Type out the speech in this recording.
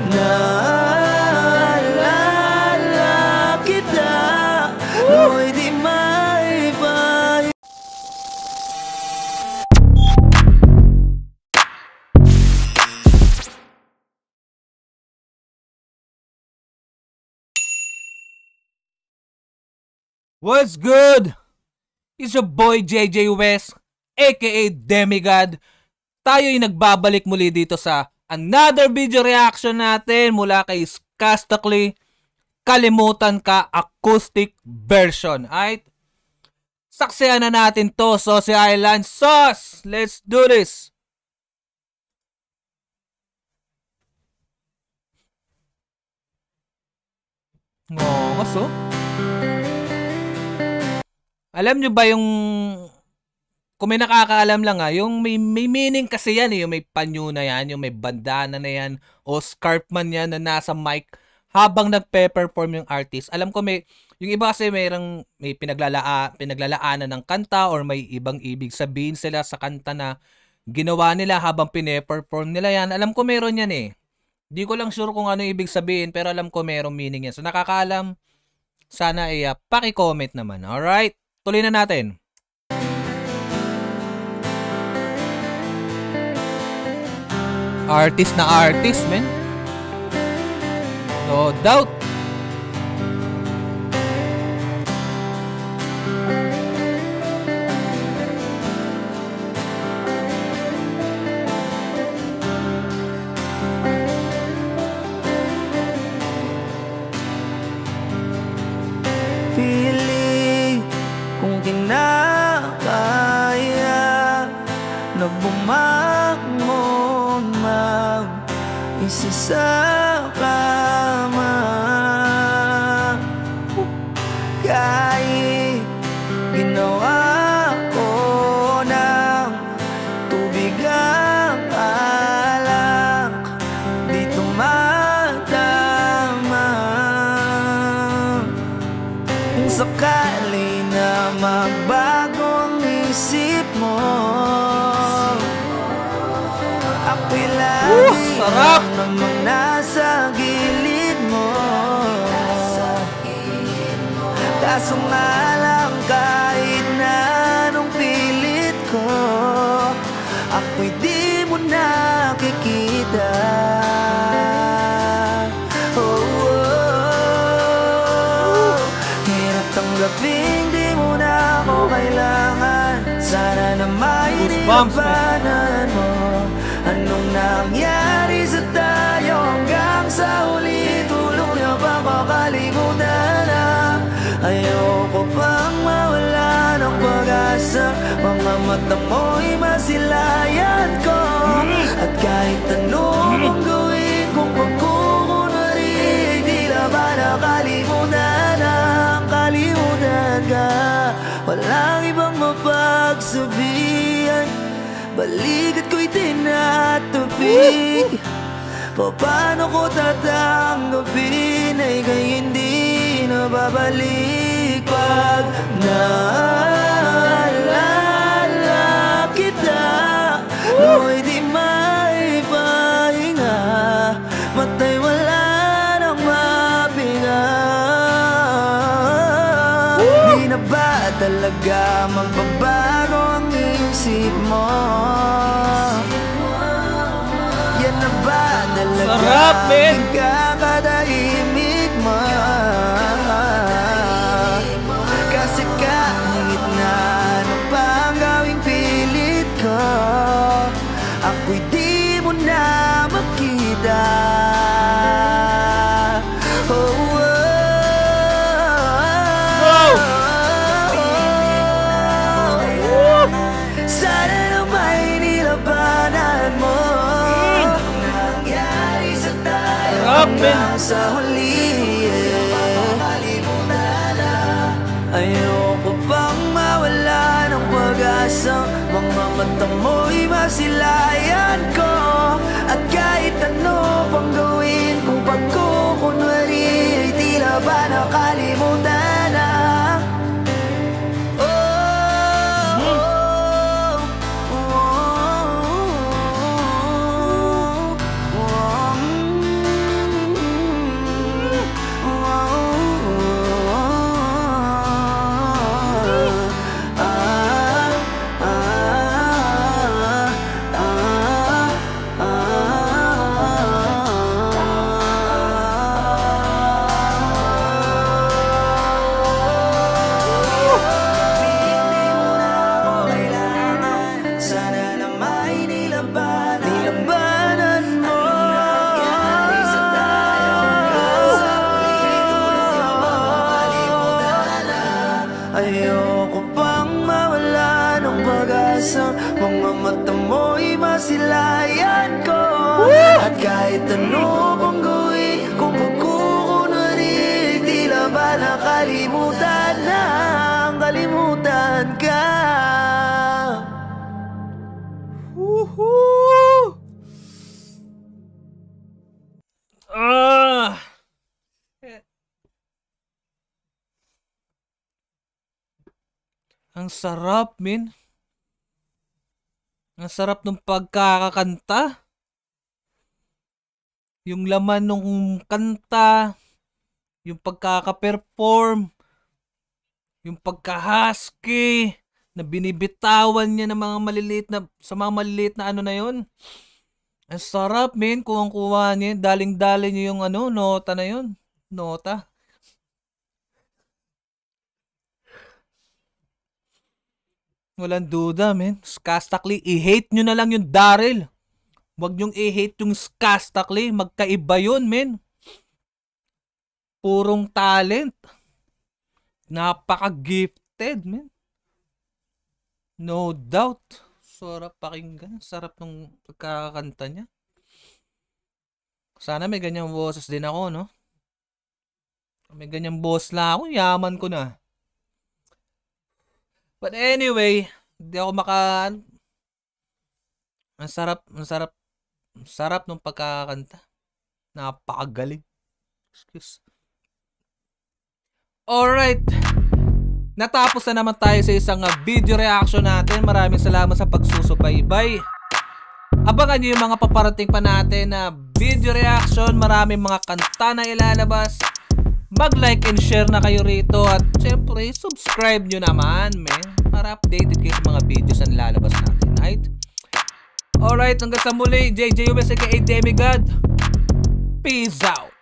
Naalala kita, mo'y di maipahinga. What's good? It's your boy JJ West, aka Demigod. Tayo'y nagbabalik muli dito sa another video reaction natin mula kay Skastakli, Kalimutan Ka acoustic version. Alright? Saksihan na natin to, Saucy Island Sauce! Let's do this! Oh, kaso? Alam nyo ba yung, kung may nakakaalam lang yung may meaning kasi yan yung may panyo na yan, yung may bandana na yan, o scarf man yan na nasa mic habang nagpe-perform yung artist. Alam ko yung iba kasi may pinaglalaanan ng kanta or may ibang ibig sabihin sila sa kanta na ginawa nila habang pine-perform nila yan. Alam ko meron yan eh. Di ko lang sure kung ano ibig sabihin pero alam ko merong meaning yan. So nakakaalam, sana paki-comment naman. Alright? Tuloy na natin. Artist na artist, man. No doubt. Pili kung kinakaya na bumangon mag-isa sa kama. Kahit ginawa ko ng tubig ang alak, di tumatama. Kung sakali na magbago ang isip mo, ako'y lagi sarap! namang nasa gilid mo. Kaso nga lang kahit na anong pilit ko, ako'y di mo nakikita. Hirap tanggapin di mo na ako kailangan. Sana na mainilabanan mo. Anong nangyari sa tayo hanggang sa huli? Tuluyan bang kakalimutan na? Ayoko pang mawala ng pag-asa. Mga mata mo'y masilayan ko. At kahit anong gawin kung pagkukunwari, di na ba nakalimutan na? Kalimutan ka, walang ibang mapagsabihan. Balikat ko'y tinatapik. Paano ko tatanggapin ay kay hindi na babalik? Pag naalala kita, mo'y di maipahinga. Matay wala nang mapinga. Di na ba talaga magbabago ang isip mo? Yan na ba talaga sarap, man! Kakatahimik mo? Kasi kahit na ano pa ang gawing pilit ko, ako'y di mo na makita. Sana na may nilabanan mo. Nangyari sa tayo hanggang sa huli. Ayoko pang mawala ng pag-asa. Mga mata mo'y masilayan ko. At kahit ano pang gawin kung pagkukunwari, ay tila ba nakalimutan na? kahit ano pang gawin, kung pagkukunarin, tila ba nakalimutan na ang kalimutan ka. Woohoo! Ang sarap, min. Ang sarap ng pagkakakanta. Yung laman ng kanta, yung pagkaka-perform, yung pagka-husky, na binibitawan niya ng mga maliliit na, sa mga maliliit na ano na yun. Ang sarap, min. Kuwang-kuwa niya. Daling-daling niya yung ano, nota na yun. Nota. Walang duda, men. Skastakli, i-hate nyo na lang yung Daryl. Huwag nyong i-hate yung Skastakli. Magkaiba yun, men. Purong talent. Napaka-gifted, men. No doubt. Sarap pakinggan. Sarap ng pagkakanta niya. Sana may ganyang boses din ako, no? May ganyang boss lang ako. Yaman ko na. But anyway, hindi ako ang sarap ng pagkakanta. Napakagaling. Excuse. Alright. Natapos na naman tayo sa isang video reaction natin. Maraming salamat sa pagsusubaybay. Abangan nyo yung mga paparating pa natin na video reaction. Maraming mga kanta na ilalabas. Mag-like and share na kayo rito. At syempre, subscribe nyo naman, men. Para updated kayo sa mga videos na nilalabas natin, right? Alright, hanggang sa muli. JJ West aka Demigod. Peace out.